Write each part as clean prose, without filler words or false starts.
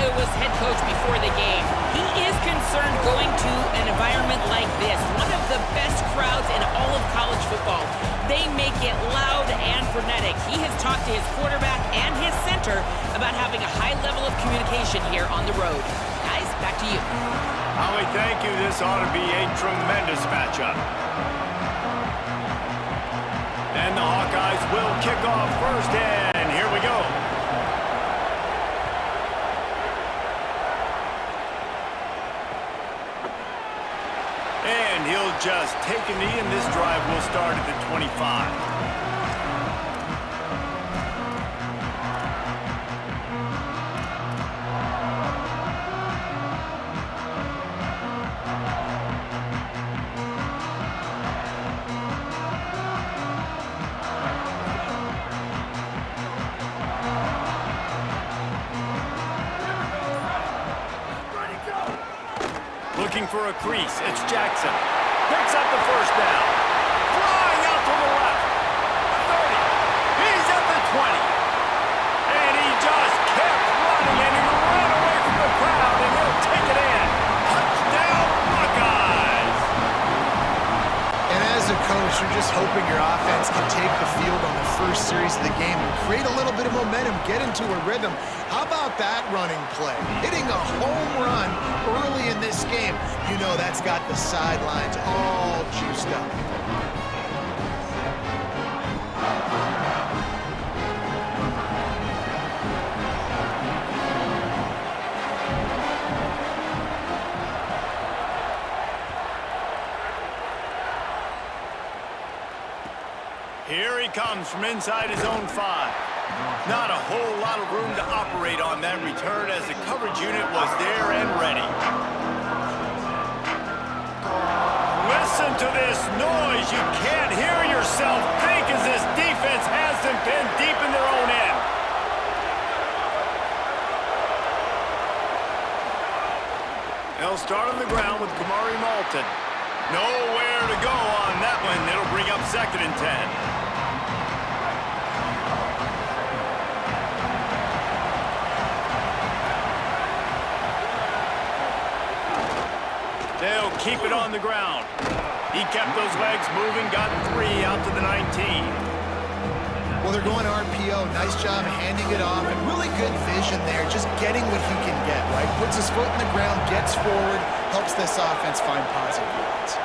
video was head coach before the game. He is concerned going to an environment like this, one of the best crowds in all of college football. They make it loud and frenetic. He has talked to his quarterback and his center about having a high level of communication here on the road. Guys, back to you. Howie, thank you. This ought to be a tremendous matchup. And the Hawkeyes will kick off first, and here we go. And he'll just take a knee, and this drive will start at the 25. Looking for a crease, it's Jackson. Picks up the first down. Flying out to the left. 30. He's at the 20. And he just kept running, and he ran away from the crowd, and he'll take it in. Touchdown, Buckeyes! And as a coach, you're just hoping your offense can take the field on the first series of the game and create a little bit of momentum, get into a rhythm. How about that running play? Hitting a home run early in this game. You know that's got the sidelines all juiced up. Here he comes from inside his own 5. Not a whole lot of room to operate on that return as the coverage unit was there and ready. Listen to this noise. You can't hear yourself think as this defense has them pinned deep in their own end. They'll start on the ground with Kamari Malton. Nowhere to go on that one. It'll bring up 2nd and 10. They'll keep it on the ground. He kept those legs moving, got 3 out to the 19. Well, they're going RPO. Nice job handing it off, and really good vision there, just getting what he can get, right? Puts his foot in the ground, gets forward, helps this offense find positive yards.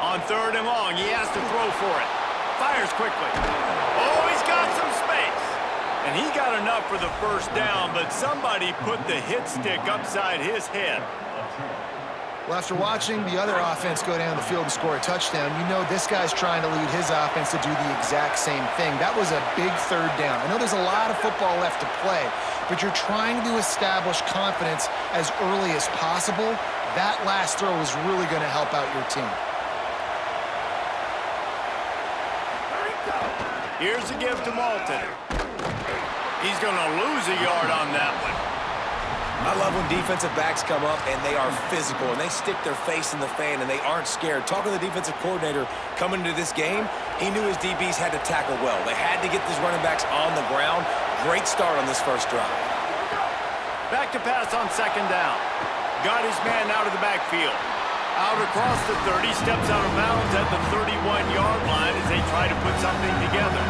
On 3rd and long, he has to throw for it. Fires quickly. Oh, he's got some space. And he got enough for the first down, but somebody put the hit stick upside his head. Well, after watching the other offense go down the field and score a touchdown, you know this guy's trying to lead his offense to do the exact same thing. That was a big 3rd down. I know there's a lot of football left to play, but you're trying to establish confidence as early as possible. That last throw is really going to help out your team. Here's a give to Malton. He's going to lose a yard on that one. I love when defensive backs come up and they are physical and they stick their face in the fan and they aren't scared. Talking to the defensive coordinator coming into this game, he knew his DBs had to tackle well. They had to get these running backs on the ground. Great start on this first drive. Back to pass on 2nd down. Got his man out of the backfield. Out across the 30, steps out of bounds at the 31-yard line as they try to put something together.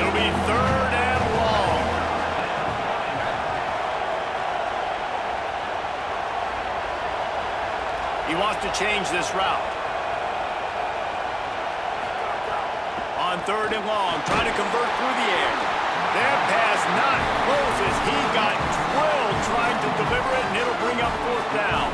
It'll be 3rd and long. He wants to change this route. On 3rd and long, trying to convert through the air. That pass not closes. He got drilled trying to deliver it, and it'll bring up 4th down.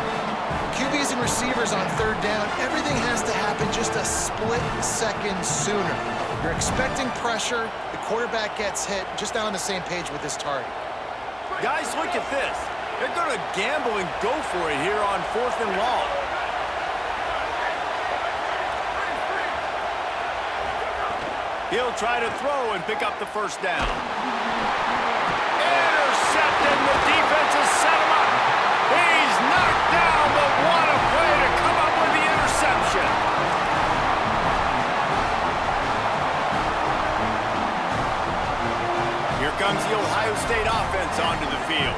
QBs and receivers on 3rd down, everything has to happen just a split second sooner. You're expecting pressure, the quarterback gets hit, just not on the same page with his target. Guys, look at this. They're going to gamble and go for it here on 4th and long. He'll try to throw and pick up the first down. Intercepted, the defense has set him up. He's knocked down, but what a play to come up with the interception. Here comes the Ohio State offense onto the field.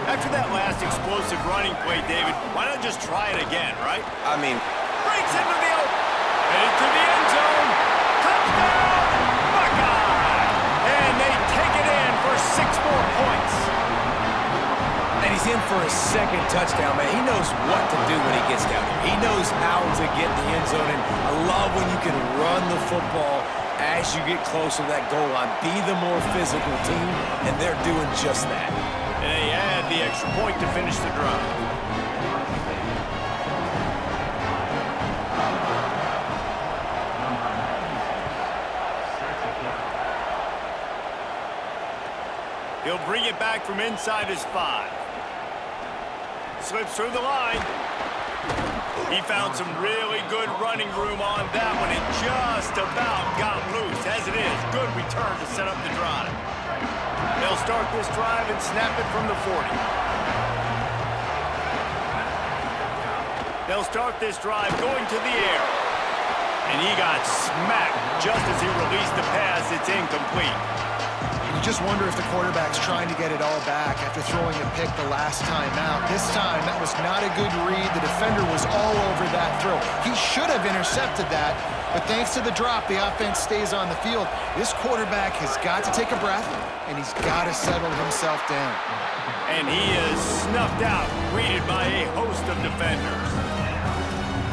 After that last explosive running play, David, why not just try it again, right? I mean, Breaks into the open. Headed to the end zone. Touchdown, Buckeye! And they take it in for 6 more points. and he's in for his second touchdown, man. He knows what to do when he gets down here. He knows how to get in the end zone, and I love when you can run the football as you get closer to that goal line. Be the more physical team, and they're doing just that. And they add the extra point to finish the drive. He'll bring it back from inside his 5. Slips through the line. He found some really good running room on that one and just about got loose. As it is, good return to set up the drive. They'll start this drive and snap it from the 40. They'll start this drive going to the air. And he got smacked just as he released the pass. It's incomplete. You just wonder if the quarterback's trying to get it all back after throwing a pick the last time out. This time, that was not a good read. The defender was all over that throw. He should have intercepted that, but thanks to the drop, the offense stays on the field. This quarterback has got to take a breath, and he's got to settle himself down. And he is snuffed out, greeted by a host of defenders.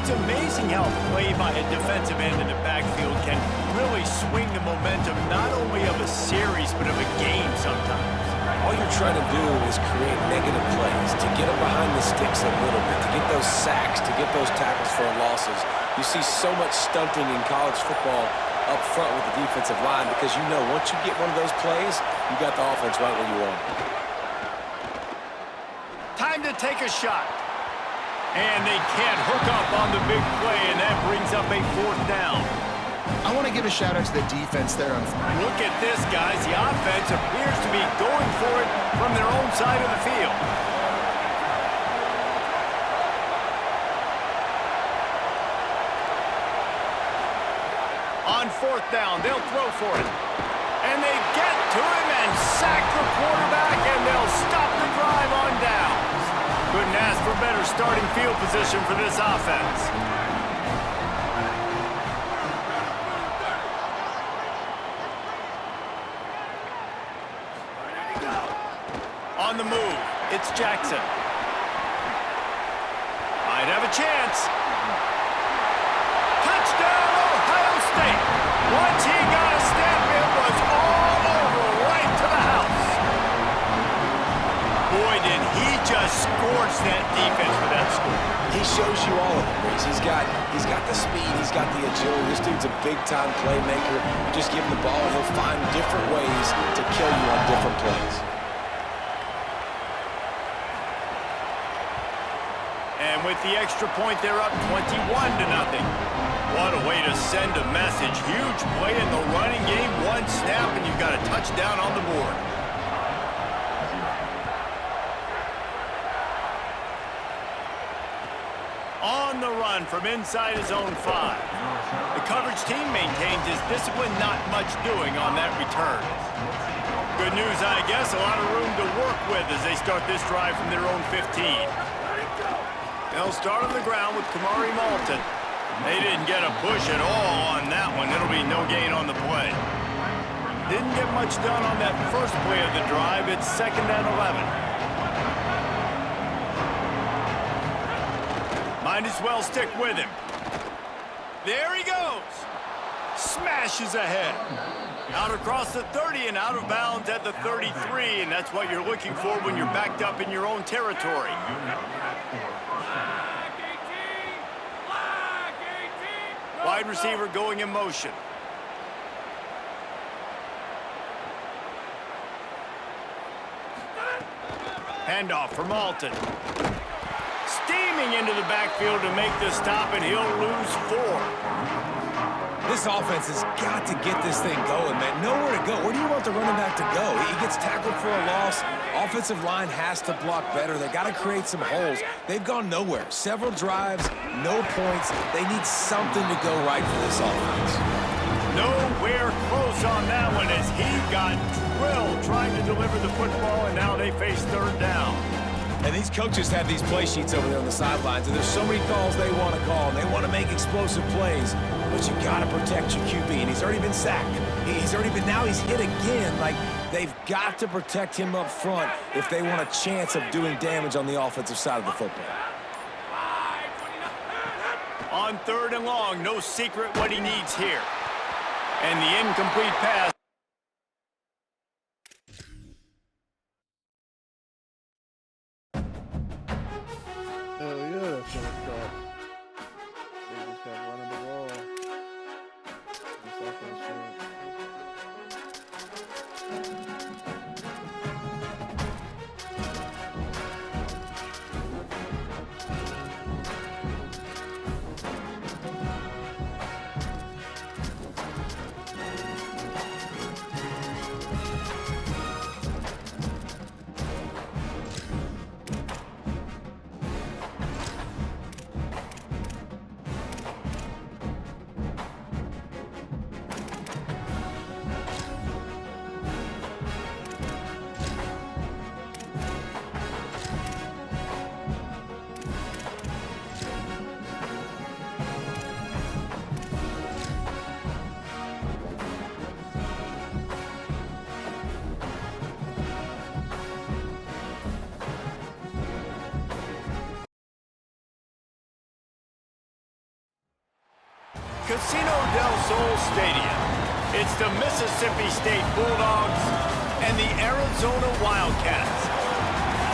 It's amazing how play by a defensive end in the backfield can really swing the momentum not only of a series but of a game sometimes. All you're trying to do is create negative plays, to get them behind the sticks a little bit, to get those sacks, to get those tackles for losses. You see so much stunting in college football up front with the defensive line because you know once you get one of those plays, you got the offense right where you want. Time to take a shot. And they can't hook up on the big play, and that brings up a 4th down. I want to give a shout-out to the defense there. Look at this, guys. The offense appears to be going for it from their own side of the field. On 4th down, they'll throw for it. And they get to him and sack the quarterback, and they'll stop the drive on downs. Couldn't ask for better starting field position for this offense. On the move, it's Jackson. Might have a chance. Touchdown, Ohio State. Once he got a snap, it was all over, right to the house. Boy, did he just scorch that defense for that score. He shows you all of it, Reese. He's got the speed, he's got the agility. This dude's a big-time playmaker. You just give him the ball, and he'll find different ways to kill you on different plays. And with the extra point, they're up 21-0. What a way to send a message. Huge play in the running game. One snap, and you've got a touchdown on the board. On the run from inside his own 5. The coverage team maintains his discipline, not much doing on that return. Good news, I guess, a lot of room to work with as they start this drive from their own 15. They'll start on the ground with Kamari Malton. They didn't get a push at all on that one. It'll be no gain on the play. Didn't get much done on that first play of the drive. It's 2nd and 11. Might as well stick with him. There he goes. Smashes ahead. Out across the 30 and out of bounds at the 33, and that's what you're looking for when you're backed up in your own territory. Wide receiver going in motion. Handoff for Malton. Steaming into the backfield to make the stop, and he'll lose 4. This offense has got to get this thing going, man. Nowhere to go. Where do you want the running back to go? He gets tackled for a loss. Offensive line has to block better. They got to create some holes. They've gone nowhere. Several drives, no points. They need something to go right for this offense. Nowhere close on that one as he got Will trying to deliver the football, and now they face third down. And these coaches have these play sheets over there on the sidelines, and there's so many calls they want to call, and they want to make explosive plays, but you got to protect your QB, and he's already been sacked. Now he's hit again. Like, they've got to protect him up front if they want a chance of doing damage on the offensive side of the football. On third and long, no secret what he needs here. And the incomplete pass. Hell yeah, that's what it's called. They just got running the wall. Just like that shit. Casino del Sol Stadium. It's the Mississippi State Bulldogs and the Arizona Wildcats.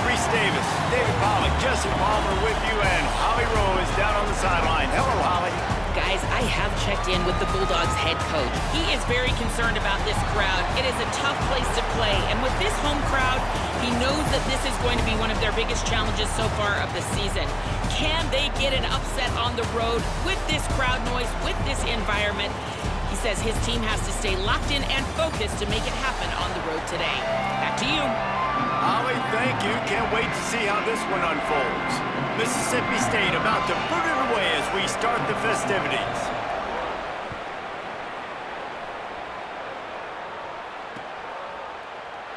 Reese Davis, David Pollock, Jesse Palmer with you, and Holly Rowe is down on the sideline. Hello, Holly. Guys, I have checked in with the Bulldogs head coach. He is very concerned about this crowd. It is a tough place to play, and with this home crowd, he knows that this is going to be one of their biggest challenges so far of the season. Can they get an upset on the road with this crowd noise, with this environment? He says his team has to stay locked in and focused to make it happen on the road today. Back to you. Holly, thank you. Can't wait to see how this one unfolds. Mississippi State about to put it away as we start the festivities.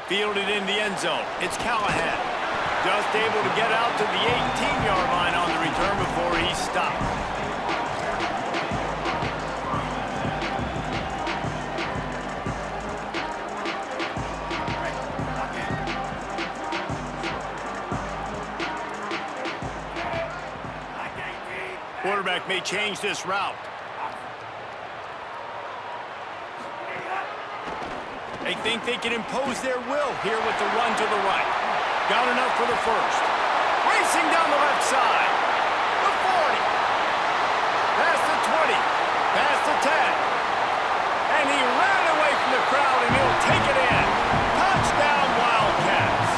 Fielded in the end zone. It's Callahan. Just able to get out to the 18-yard line on the return before he's stopped. Quarterback may change this route. They think they can impose their will here with the run to the right. Got enough for the first. Racing down the left side. The 40. Past the 20. Past the 10. And he ran away from the crowd, and he'll take it in. Touchdown, Wildcats.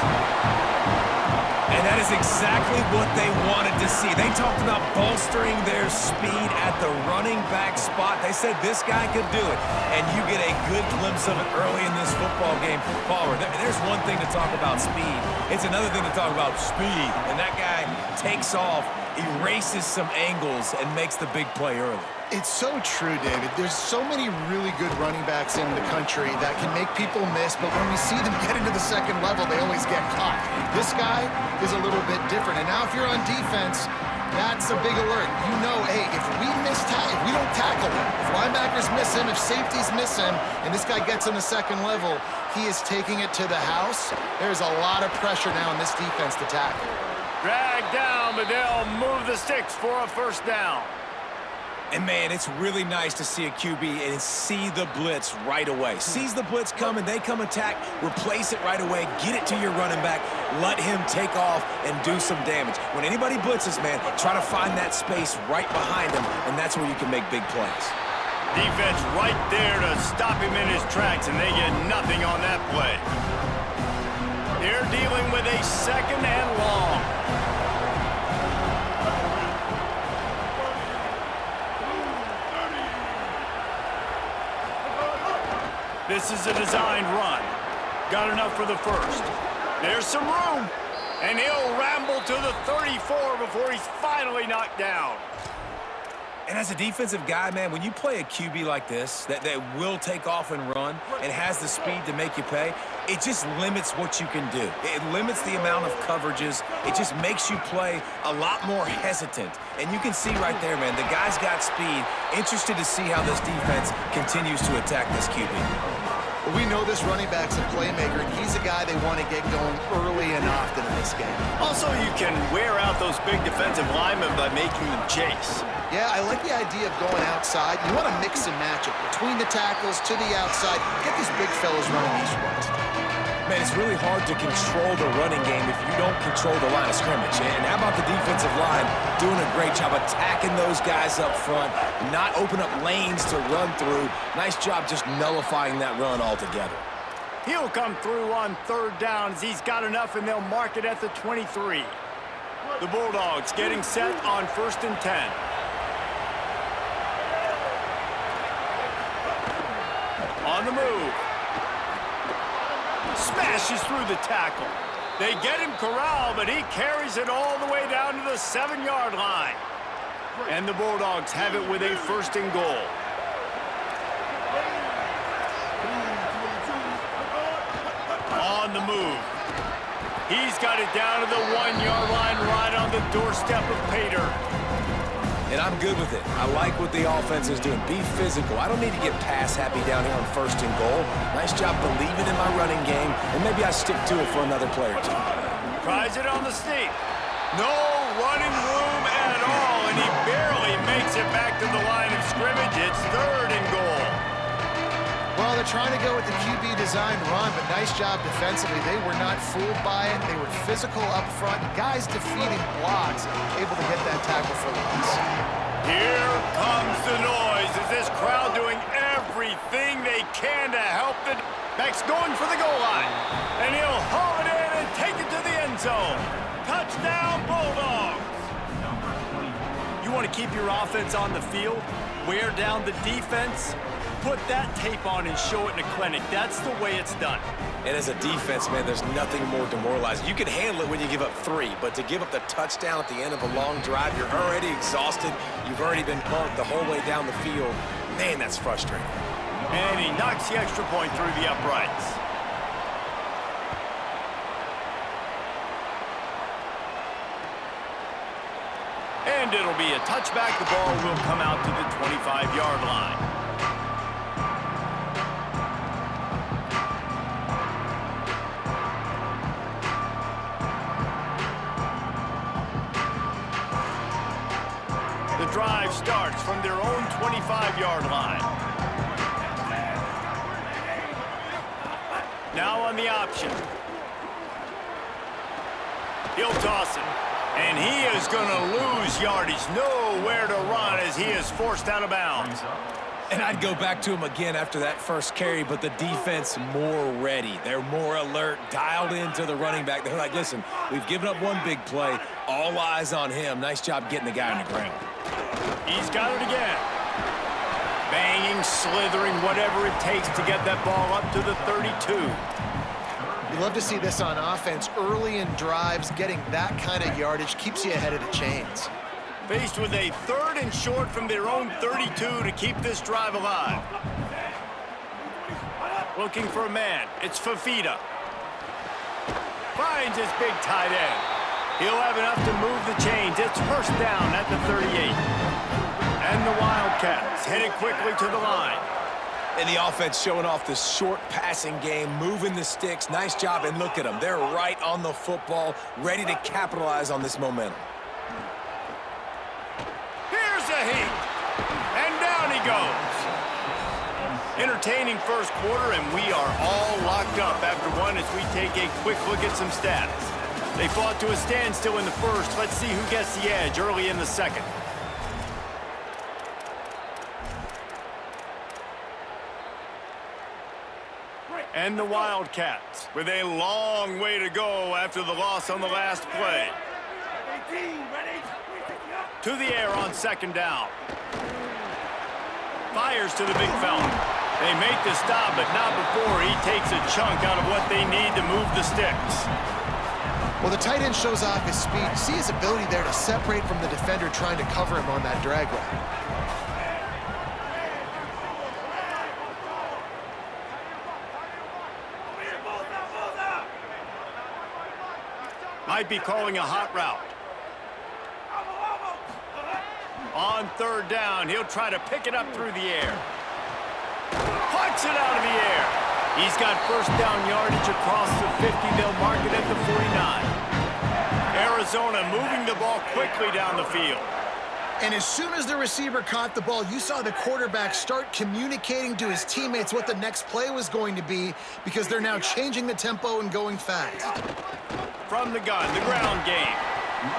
And that is exactly what they wanted to see. They talked about bolstering their speed at the running back spot. They said this guy could do it, and you get a good glimpse of it early in this football game. Palmer, there's one thing to talk about speed. It's another thing to talk about speed. And that guy takes off, erases some angles, and makes the big play early. It's so true, David. There's so many really good running backs in the country that can make people miss, but when we see them get into the second level, they always get caught. This guy is a little bit different. And now if you're on defense, that's a big alert. You know, hey, if we don't tackle him, if linebackers miss him, if safeties miss him, and this guy gets in the second level, he is taking it to the house. There's a lot of pressure now in this defense to tackle. Dragged down, but they'll move the sticks for a first down. And, man, it's really nice to see a QB and see the blitz right away. Sees the blitz coming, they come attack, replace it right away, get it to your running back, let him take off and do some damage. When anybody blitzes, man, try to find that space right behind him, and that's where you can make big plays. Defense right there to stop him in his tracks, and they get nothing on that play. They're dealing with a second and long. This is a designed run. Got enough for the first. There's some room. And he'll ramble to the 34 before he's finally knocked down. And as a defensive guy, man, when you play a QB like this that will take off and run and has the speed to make you pay, it just limits what you can do. It limits the amount of coverages. It just makes you play a lot more hesitant. And you can see right there, man, the guy's got speed. Interested to see how this defense continues to attack this QB. Well, we know this running back's a playmaker, and he's a guy they want to get going early and often in this game. Also, you can wear out those big defensive linemen by making them chase. Yeah, I like the idea of going outside. You want to mix and match it between the tackles to the outside. Get these big fellas running east-west. Man, it's really hard to control the running game if you don't control the line of scrimmage. And how about the defensive line doing a great job attacking those guys up front, not open up lanes to run through. Nice job just nullifying that run altogether. He'll come through on 3rd down as he's got enough, and they'll mark it at the 23. The Bulldogs getting set on 1st and 10. On the move. Smashes through the tackle. They get him corralled, but he carries it all the way down to the 7-yard line. And the Bulldogs have it with a 1st and goal. On the move. He's got it down to the 1-yard line right on the doorstep of Pater. And I'm good with it. I like what the offense is doing. Be physical. I don't need to get pass happy down here on 1st and goal. Nice job believing in my running game, and maybe I stick to it for another play or two. Tries it on the sneak. No running room at all, and he barely makes it back to the line of scrimmage. It's 3rd and goal. Well, they're trying to go with the QB design run, but nice job defensively. They were not fooled by it. They were physical up front. Guys defeating blocks, able to get that tackle for loss. Here comes the noise. Is this crowd doing everything they can to help the... Beck's going for the goal line. And he'll haul it in and take it to the end zone. Touchdown, Bulldogs. You want to keep your offense on the field? Wear down the defense? Put that tape on and show it in a clinic. That's the way it's done. And as a defense, man, there's nothing more demoralizing. You can handle it when you give up 3, but to give up the touchdown at the end of a long drive, you're already exhausted. You've already been punked the whole way down the field. Man, that's frustrating. And he knocks the extra point through the uprights. And it'll be a touchback. The ball will come out to the 25-yard line. The drive starts from their own 25-yard line. Now on the option. He'll toss it. And he is going to lose yardage. Nowhere to run as he is forced out of bounds. And I'd go back to him again after that first carry, but the defense more ready. They're more alert, dialed into the running back. They're like, listen, we've given up one big play. All eyes on him. Nice job getting the guy on the ground. He's got it again. Banging, slithering, whatever it takes to get that ball up to the 32. You love to see this on offense. Early in drives, getting that kind of yardage keeps you ahead of the chains. Faced with a 3rd and short from their own 32 to keep this drive alive. Looking for a man. It's Fafita. Finds his big tight end. He'll have enough to move the chains. It's 1st down at the 38. And the Wildcats headed quickly to the line. And the offense showing off the short passing game, moving the sticks. Nice job, and look at them. They're right on the football, ready to capitalize on this momentum. Here's a heat. And down he goes. Entertaining first quarter, and we are all locked up after one as we take a quick look at some stats. They fought to a standstill in the first. Let's see who gets the edge early in the second. And the Wildcats with a long way to go after the loss on the last play. To the air on 2nd down. Fires to the big fella. They make the stop, but not before he takes a chunk out of what they need to move the sticks. Well, the tight end shows off his speed. You see his ability there to separate from the defender trying to cover him on that drag route. Might be calling a hot route. On third down, he'll try to pick it up through the air. Punts it out of the air. He's got first down yardage across the 50. They'll mark it at the 49. Arizona moving the ball quickly down the field. And as soon as the receiver caught the ball, you saw the quarterback start communicating to his teammates what the next play was going to be, because they're now changing the tempo and going fast. From the gun, the ground game.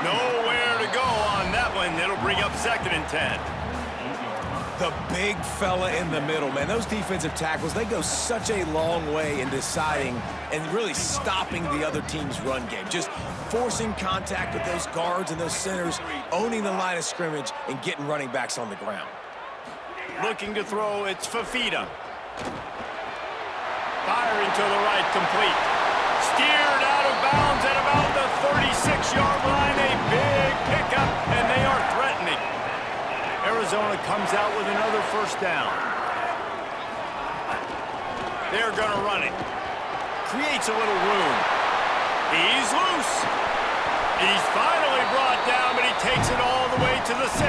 Nowhere to go on that one. It'll bring up 2nd and 10. The big fella in the middle, man. Those defensive tackles, they go such a long way in deciding and really stopping the other team's run game. Just forcing contact with those guards and those centers, owning the line of scrimmage, and getting running backs on the ground. Looking to throw, it's Fafita. Firing to the right, complete. Steered out of bounds at about the 36-yard line. A big pickup, and they are threatening. Arizona comes out with another first down. They're going to run it. Creates a little room. He's loose. He's finally brought down, but he takes it all the way to the 6.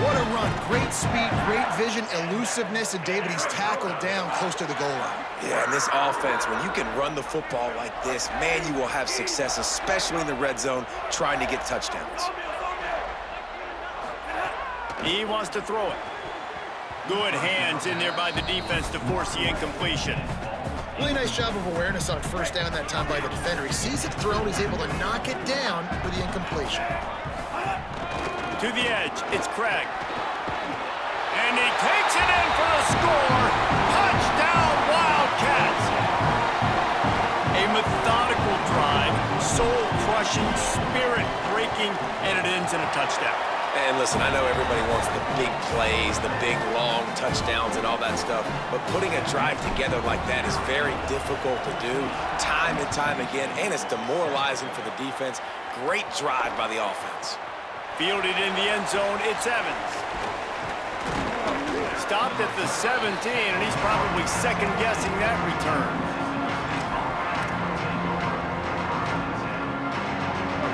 What a run. Great speed, great vision, elusiveness, and David, he's tackled down close to the goal line. Yeah, and this offense, when you can run the football like this, man, you will have success, especially in the red zone, trying to get touchdowns. He wants to throw it. Good hands in there by the defense to force the incompletion. Really nice job of awareness on first down that time by the defender. He sees it thrown, he's able to knock it down for the incompletion. To the edge, it's Craig. And he takes it in for the score. Touchdown, Wildcats. A methodical drive, soul-crushing, spirit-breaking, and it ends in a touchdown. And listen, I know everybody wants the big plays, the big, long touchdowns and all that stuff, but putting a drive together like that is very difficult to do time and time again, and it's demoralizing for the defense. Great drive by the offense. Fielded in the end zone, it's Evans. Stopped at the 17, and he's probably second-guessing that return.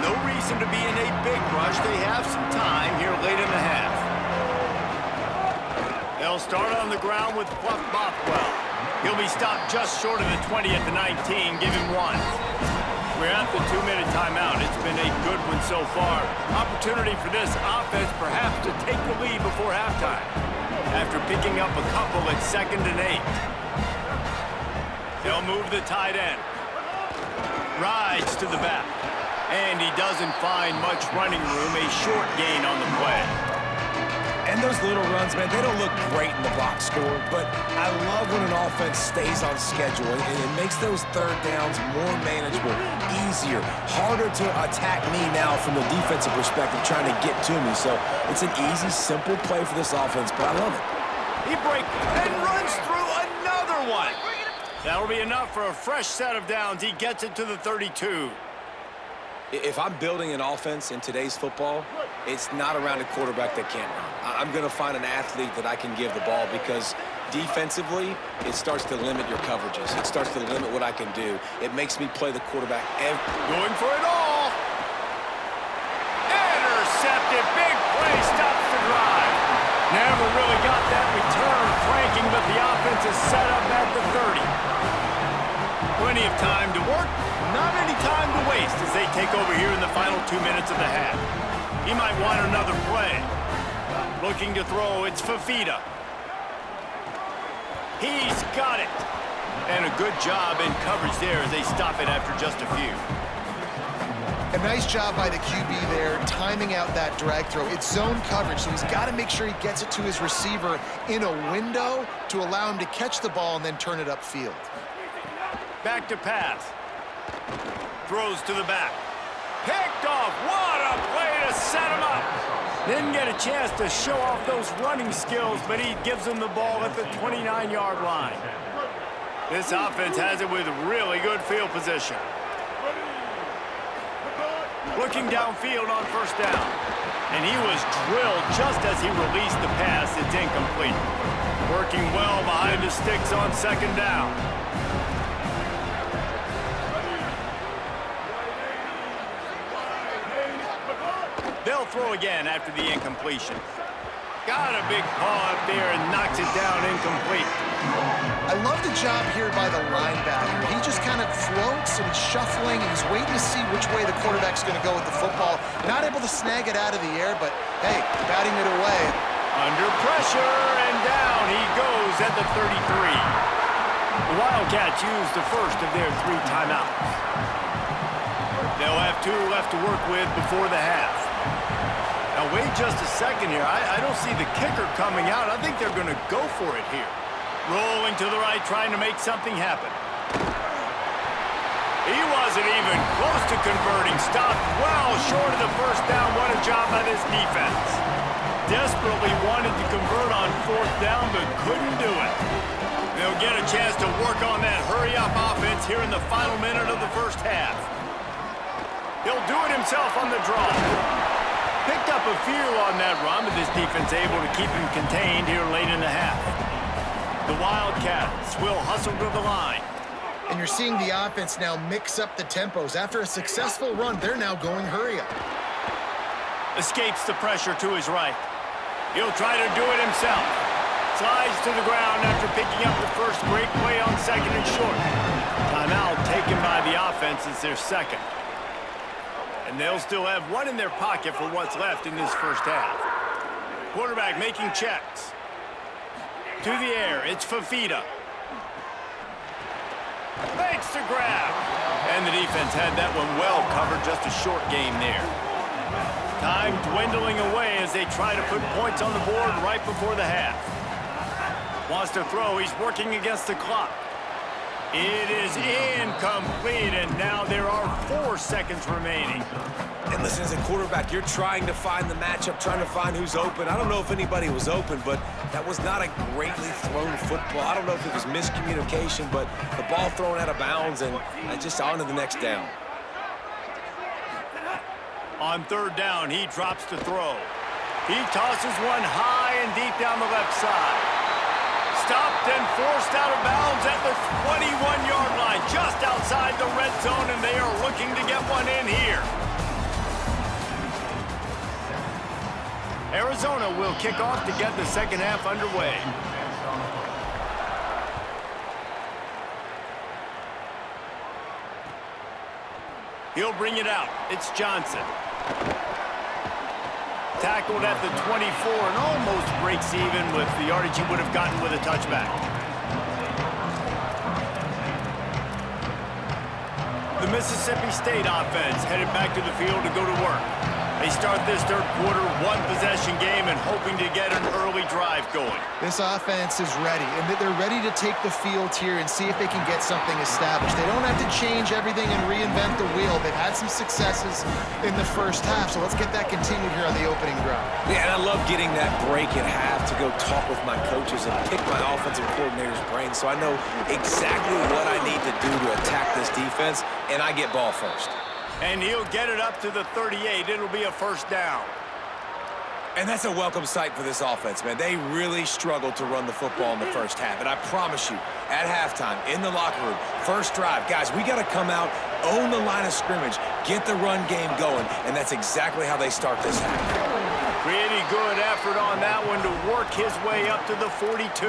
No reason to be in a big rush. They have some time here late in the half. They'll start on the ground with Fluff Bothwell. He'll be stopped just short of the 20 at the 19. Give him 1. We're at the 2-minute timeout. It's been a good one so far. Opportunity for this offense perhaps to take the lead before halftime. After picking up a couple at 2nd and 8. They'll move the tight end. Rides to the back. And he doesn't find much running room. A short gain on the play. And those little runs, man, they don't look great in the box score, but I love when an offense stays on schedule, and it makes those third downs more manageable, easier, harder to attack me now from the defensive perspective, trying to get to me. So it's an easy, simple play for this offense, but I love it. He breaks and runs through another one. That'll be enough for a fresh set of downs. He gets it to the 32. If I'm building an offense in today's football, it's not around a quarterback that can't run. I'm going to find an athlete that I can give the ball, because defensively, it starts to limit your coverages. It starts to limit what I can do. It makes me play the quarterback going for it all. Intercepted. Big play. Stops the drive. Never really got that return cranking, but the offense is set up at the 30. Plenty of time to work. Not any time to waste as they take over here in the final 2 minutes of the half. He might want another play. Looking to throw, it's Fafita. He's got it. And a good job in coverage there as they stop it after just a few. A nice job by the QB there, timing out that drag throw. It's zone coverage, so he's got to make sure he gets it to his receiver in a window to allow him to catch the ball and then turn it upfield. Back to pass. Throws to the back. Picked off. What a play to set him up. Didn't get a chance to show off those running skills, but he gives him the ball at the 29-yard line. This offense has it with really good field position. Looking downfield on first down. And he was drilled just as he released the pass. It's incomplete. Working well behind the sticks on second down. throw again after the incompletion. Got a big paw up there and knocks it down incomplete. I love the job here by the linebacker. He just kind of floats and he's shuffling and he's waiting to see which way the quarterback's going to go with the football. Not able to snag it out of the air, but hey, batting it away. Under pressure, and down he goes at the 33. The Wildcats use the first of their 3 timeouts. They'll have 2 left to work with before the half. Now, wait just a second here. I don't see the kicker coming out. I think they're going to go for it here. Rolling to the right, trying to make something happen. He wasn't even close to converting. Stopped well short of the first down. What a job by this defense. Desperately wanted to convert on 4th down, but couldn't do it. They'll get a chance to work on that hurry-up offense here in the final minute of the first half. He'll do it himself on the draw. Picked up a few on that run, but this defense able to keep him contained here late in the half. The Wildcats will hustle to the line. And you're seeing the offense now mix up the tempos. After a successful run, they're now going hurry up. Escapes the pressure to his right. He'll try to do it himself. Slides to the ground after picking up the first great play on 2nd and short. Timeout taken by the offense as their second. And they'll still have 1 in their pocket for what's left in this first half. Quarterback making checks. To the air, it's Fafita. Makes the grab. And the defense had that one well covered, just a short game there. Time dwindling away as they try to put points on the board right before the half. Wants to throw, he's working against the clock. It is incomplete, and now there are 4 seconds remaining. And listen, as a quarterback, you're trying to find the matchup, trying to find who's open. I don't know if anybody was open, but that was not a greatly thrown football. I don't know if it was miscommunication, but the ball thrown out of bounds and just on to the next down. On 3rd down, he drops to throw. He tosses one high and deep down the left side. Stopped and forced out of bounds at the 21-yard line, just outside the red zone, and they are looking to get one in here. Arizona will kick off to get the second half underway. He'll bring it out. It's Johnson. Tackled at the 24 and almost breaks even with the yardage he would have gotten with a touchback. The Mississippi State offense headed back to the field to go to work. They start this 3rd quarter 1-possession game and hoping to get an early drive going. This offense is ready, and they're ready to take the field here and see if they can get something established. They don't have to change everything and reinvent the wheel. They've had some successes in the first half, so let's get that continued here on the opening drive. Yeah, and I love getting that break at half to go talk with my coaches and pick my offensive coordinator's brain so I know exactly what I need to do to attack this defense, and I get ball first. And he'll get it up to the 38. It'll be a first down. And that's a welcome sight for this offense, man. They really struggled to run the football in the first half. And I promise you, at halftime, in the locker room, first drive, guys, we got to come out, own the line of scrimmage, get the run game going, and that's exactly how they start this half. Pretty good effort on that one to work his way up to the 42.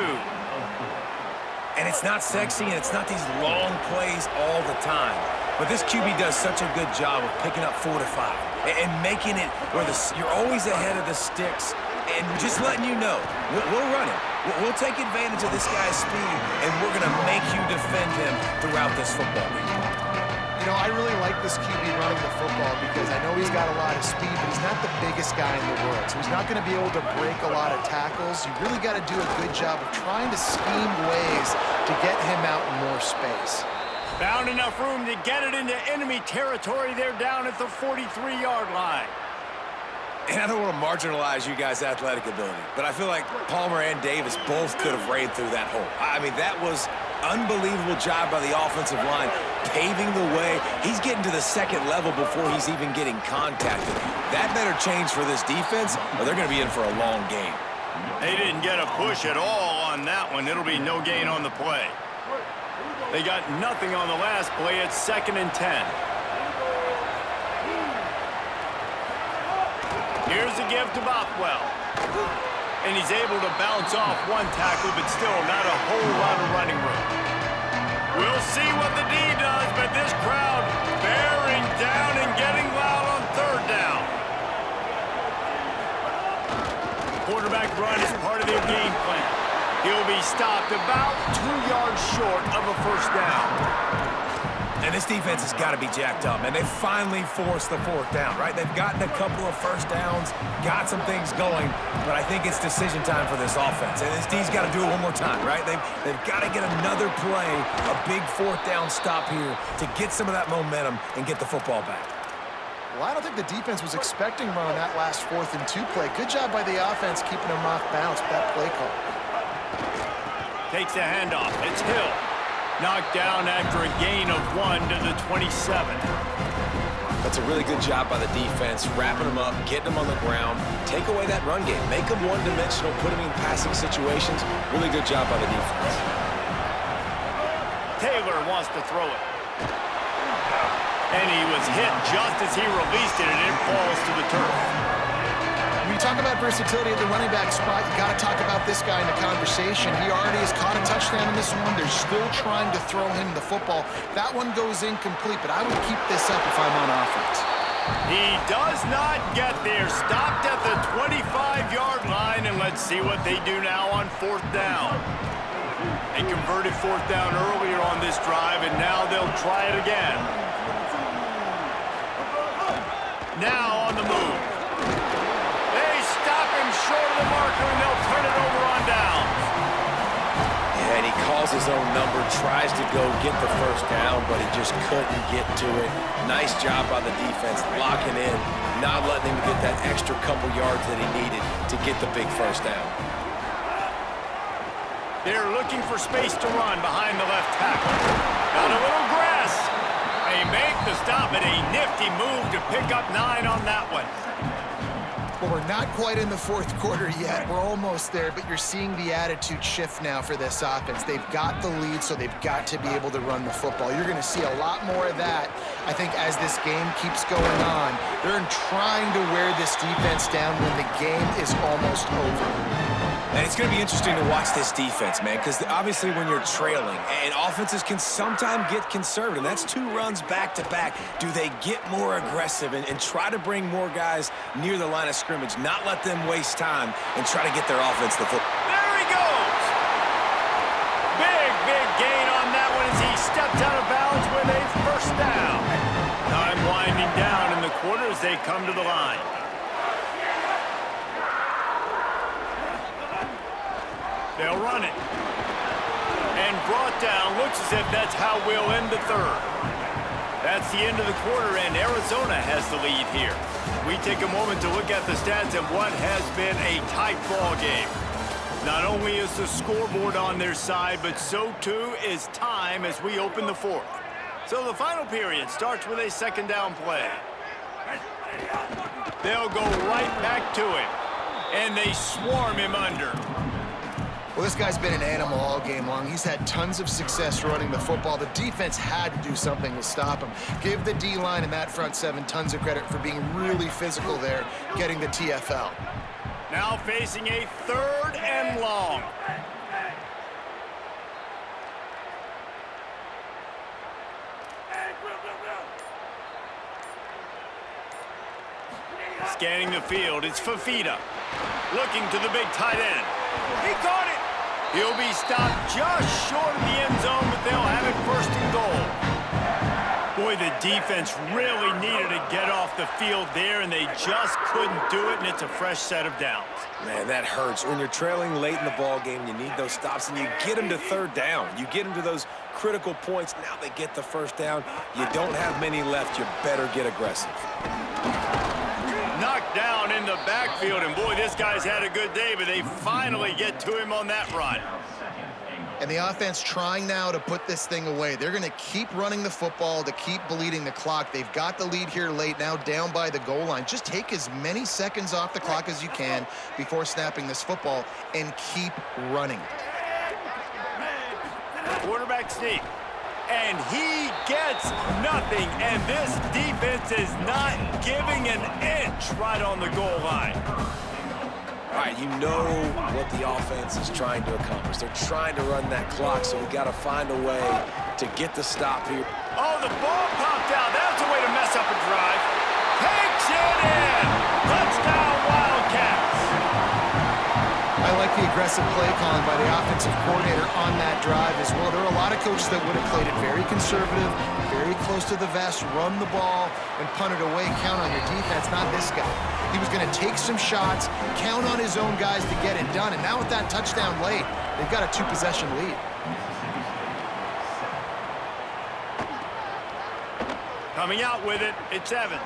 And it's not sexy, and it's not these long plays all the time. But this QB does such a good job of picking up 4 to 5 and making it where you're always ahead of the sticks and just letting you know, we'll run it. We'll take advantage of this guy's speed, and we're going to make you defend him throughout this football game. You know, I really like this QB running the football because I know he's got a lot of speed, but he's not the biggest guy in the world. So he's not going to be able to break a lot of tackles. You really got to do a good job of trying to scheme ways to get him out in more space. Found enough room to get it into enemy territory. They're down at the 43-yard line. And I don't want to marginalize you guys' athletic ability, but I feel like Palmer and Davis both could have ran through that hole. I mean, that was unbelievable job by the offensive line, paving the way. He's getting to the 2nd level before he's even getting contacted. That better change for this defense, or they're going to be in for a long game. They didn't get a push at all on that one. It'll be no gain on the play. They got nothing on the last play. It's 2nd and 10. Here's a give to Bothwell. And he's able to bounce off one tackle, but still not a whole lot of running room. We'll see what the D does, but this crowd bearing down and getting loud on third down. Quarterback run is part of their game plan. He'll be stopped about 2 yards short of a first down. And this defense has got to be jacked up, and they finally forced the fourth down, right? They've gotten a couple of first downs, got some things going, but I think it's decision time for this offense. And this D's got to do it one more time, right? They've got to get another play, a big fourth down stop here to get some of that momentum and get the football back. Well, I don't think the defense was expecting run on that last 4th and 2 play. Good job by the offense keeping them off bounce with that play call. Takes a handoff. It's Hill. Knocked down after a gain of 1 to the 27. That's a really good job by the defense, wrapping them up, getting them on the ground, take away that run game, make them one-dimensional, put them in passing situations. Really good job by the defense. Taylor wants to throw it. And he was hit just as he released it, and it falls to the turf. When you talk about versatility at the running back spot, you got to talk about this guy in the conversation. He already has caught a touchdown in this one. They're still trying to throw him the football. That one goes incomplete, but I would keep this up if I'm on offense. He does not get there. Stopped at the 25-yard line, and let's see what they do now on 4th down. They converted 4th down earlier on this drive, and now they'll try it again. Now on the move. Short of the marker, and they'll turn it over on downs. Yeah, and he calls his own number, tries to go get the first down, but he just couldn't get to it. Nice job by the defense, locking in, not letting him get that extra couple yards that he needed to get the big first down. They're looking for space to run behind the left tackle. Got a little grass. They make the stop, and a nifty move to pick up 9 on that one. Well, we're not quite in the 4th quarter yet. We're almost there, but you're seeing the attitude shift now for this offense. They've got the lead, so they've got to be able to run the football. You're going to see a lot more of that, I think, as this game keeps going on. They're trying to wear this defense down when the game is almost over. And it's going to be interesting to watch this defense, man, because obviously when you're trailing, and offenses can sometimes get conservative. That's 2 runs back-to-back. Do they get more aggressive and try to bring more guys near the line of scrimmage, not let them waste time, and try to get their offense the football? There he goes! Big gain on that one as he stepped out of bounds with a first down. Time winding down in the quarter as they come to the line. They'll run it. And brought down. Looks as if that's how we'll end the 3rd. That's the end of the quarter, and Arizona has the lead here. We take a moment to look at the stats of what has been a tight ball game. Not only is the scoreboard on their side, but so too is time as we open the 4th. So the final period starts with a 2nd down play. They'll go right back to him, and they swarm him under. Well, this guy's been an animal all game long. He's had tons of success running the football. The defense had to do something to stop him. Give the D-line and that front 7 tons of credit for being really physical there, getting the TFL. Now facing a 3rd and long. Scanning the field, it's Fafita. Looking to the big tight end. He caught it. He'll be stopped just short of the end zone, but they'll have it 1st and goal. Boy, the defense really needed to get off the field there, and they just couldn't do it, and it's a fresh set of downs. Man, that hurts. When you're trailing late in the ball game, you need those stops, and you get them to 3rd down. You get them to those critical points. Now they get the first down. You don't have many left. You better get aggressive. Knocked down in the backfield, and boy, this guy's had a good day, but they finally get to him on that run. And the offense trying now to put this thing away. They're going to keep running the football to keep bleeding the clock. They've got the lead here late, now down by the goal line. Just take as many seconds off the clock as you can before snapping this football and keep running. Quarterback sneak. and he gets nothing. And this defense is not giving an inch right on the goal line. All right, you know what the offense is trying to accomplish. They're trying to run that clock, so we got to find a way to get the stop here. Oh, the ball popped out. That's a way to mess up a drive. Takes it in. Touchdown, Wildcats. I like the aggressive play calling by the offensive coordinator on that drive as well. There are a lot of coaches that would have played it very conservative, very close to the vest, run the ball, and punt it away, count on your defense. Not this guy. He was going to take some shots, count on his own guys to get it done, and now with that touchdown late, they've got a 2-possession lead. Coming out with it, it's Evans.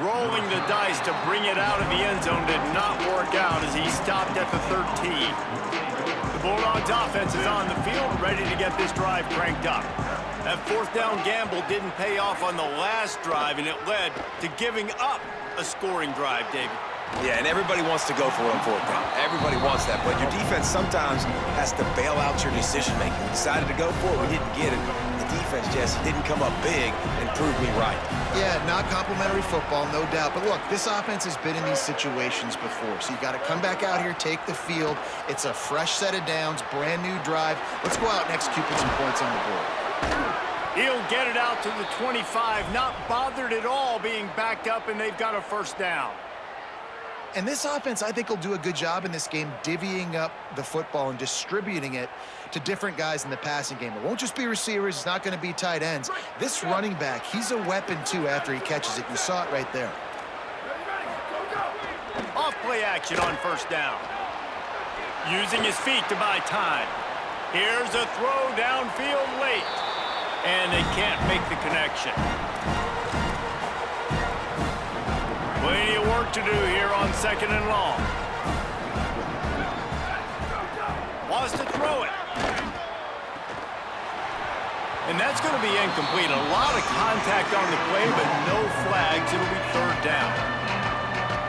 Rolling the dice to bring it out of the end zone did not work out as he stopped at the 13. The Bulldogs offense is on the field, ready to get this drive cranked up. That fourth down gamble didn't pay off on the last drive, and it led to giving up a scoring drive, David. Yeah, and everybody wants to go for it on fourth down. Everybody wants that, but your defense sometimes has to bail out your decision-making. We decided to go for it, we didn't get it. The defense, Jesse, didn't come up big and prove me right. Yeah, not complimentary football, no doubt. But look, this offense has been in these situations before, so you got to come back out here, take the field. It's a fresh set of downs, brand new drive. Let's go out and execute with some points on the board. He'll get it out to the 25, not bothered at all being backed up, and they've got a first down. And this offense, I think, will do a good job in this game divvying up the football and distributing it to different guys in the passing game. It won't just be receivers. It's not going to be tight ends. This running back, he's a weapon, too, after he catches it. You saw it right there. Off play action on first down. Using his feet to buy time. Here's a throw downfield late. And they can't make the connection. Plenty of work to do here on second and long. Wants to throw it. And that's going to be incomplete. A lot of contact on the play, but no flags. It'll be third down.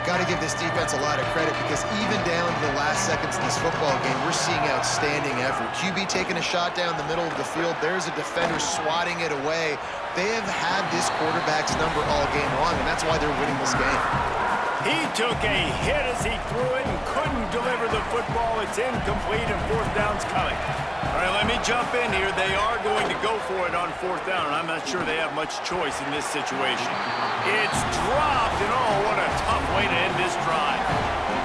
Got to give this defense a lot of credit because even down to the last seconds in this football game, we're seeing outstanding effort. QB taking a shot down the middle of the field. There's a defender swatting it away. They have had this quarterback's number all game long, and that's why they're winning this game. He took a hit as he threw it and couldn't deliver the football. It's incomplete, and fourth down's coming. All right, let me jump in here. They are going to go for it on fourth down, and I'm not sure they have much choice in this situation. It's dropped, and oh, what a tough way to end this drive.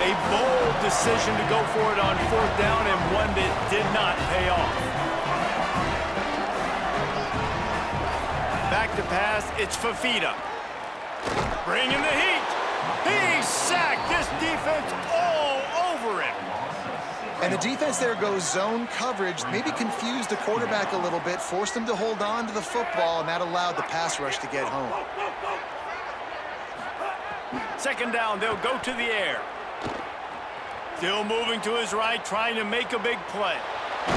A bold decision to go for it on fourth down, and one that did not pay off. Back to pass, it's Fafita. Bringing the heat. He sacked this defense all over him. And the defense there goes zone coverage, maybe confused the quarterback a little bit, forced him to hold on to the football, and that allowed the pass rush to get home. Second down, they'll go to the air. Still moving to his right, trying to make a big play.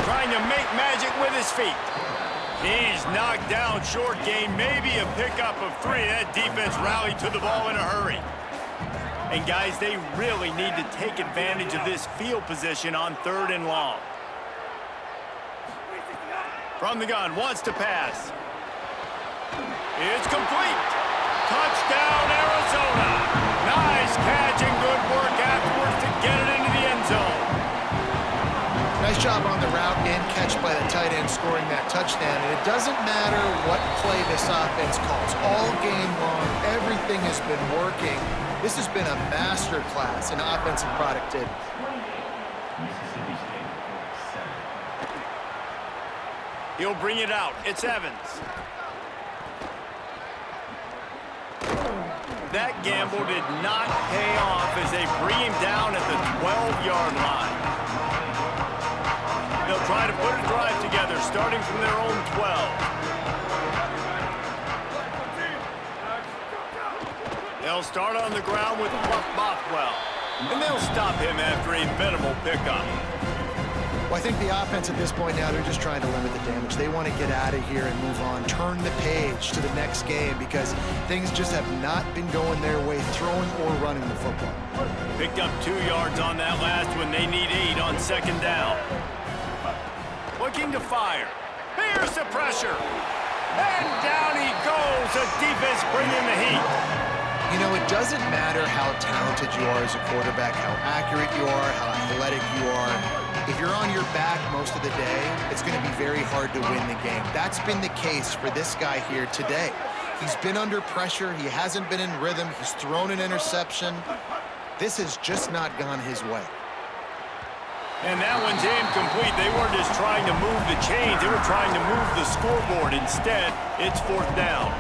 Trying to make magic with his feet. He's knocked down short gain, maybe a pickup of 3. That defense rallied to the ball in a hurry. And guys, they really need to take advantage of this field position on third and long. From the gun, wants to pass. It's complete. Touchdown, Arizona. Nice catch and good work afterwards to get it into the end zone. Nice job on the route and catch by the tight end scoring that touchdown. And it doesn't matter what play this offense calls. All game long, everything has been working. This has been a master class in offensive productivity. He'll bring it out. It's Evans. That gamble did not pay off as they bring him down at the 12-yard line. They'll try to put a drive together, starting from their own 12. They'll start on the ground with Buck Bothwell, and they'll stop him after a minimal pickup. Well, I think the offense at this point now, they're just trying to limit the damage. They want to get out of here and move on, turn the page to the next game because things just have not been going their way, throwing or running the football. Picked up 2 yards on that last one. They need 8 on second down. Looking to fire. Here's the pressure. And down he goes. The defense bringing the heat. You know, it doesn't matter how talented you are as a quarterback, how accurate you are, how athletic you are. If you're on your back most of the day, it's going to be very hard to win the game. That's been the case for this guy here today. He's been under pressure. He hasn't been in rhythm. He's thrown an interception. This has just not gone his way. And that one's incomplete. They weren't just trying to move the chains. They were trying to move the scoreboard. Instead, it's 4th down.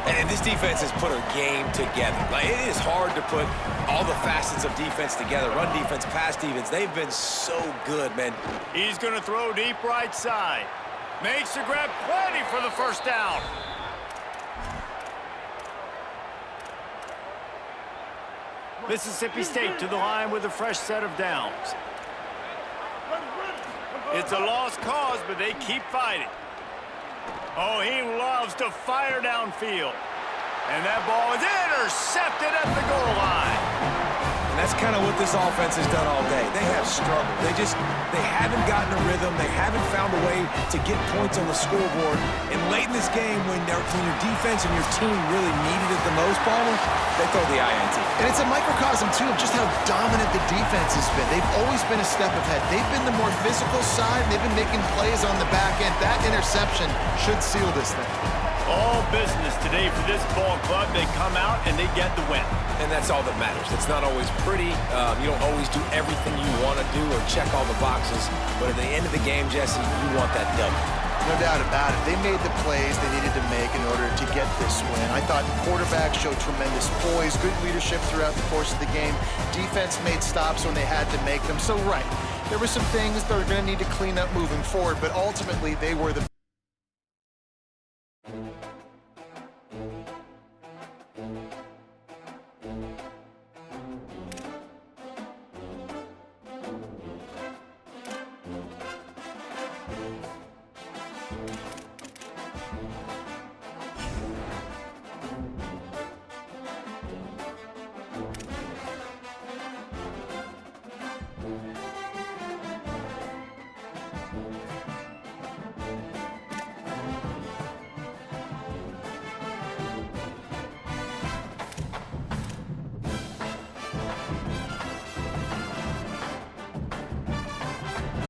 And this defense has put a game together. Like, it is hard to put all the facets of defense together. Run defense, pass defense. They've been so good, man. He's going to throw deep right side. Makes the grab, plenty for the 1st down. Mississippi State to the line with a fresh set of downs. It's a lost cause, but they keep fighting. Oh, he loves to fire downfield. And that ball is intercepted at the goal line. And that's kind of what this offense has done all day. They have struggled. They haven't gotten a rhythm. They haven't found a way to get points on the scoreboard. And late in this game, when your defense and your team really needed it the most, Palmer, they throw the INT. And it's a microcosm, too, of just how dominant the defense has been. They've always been a step ahead. They've been the more physical side. They've been making plays on the back end. That interception should seal this thing. All business today for this ball club. They come out and they get the win. And that's all that matters. It's not always pretty. You don't always do everything you want to do or check all the boxes. But at the end of the game, Jesse, you want that W. No doubt about it. They made the plays they needed to make in order to get this win. I thought the quarterback showed tremendous poise, good leadership throughout the course of the game. Defense made stops when they had to make them. So, right, there were some things they're going to need to clean up moving forward, but ultimately they were the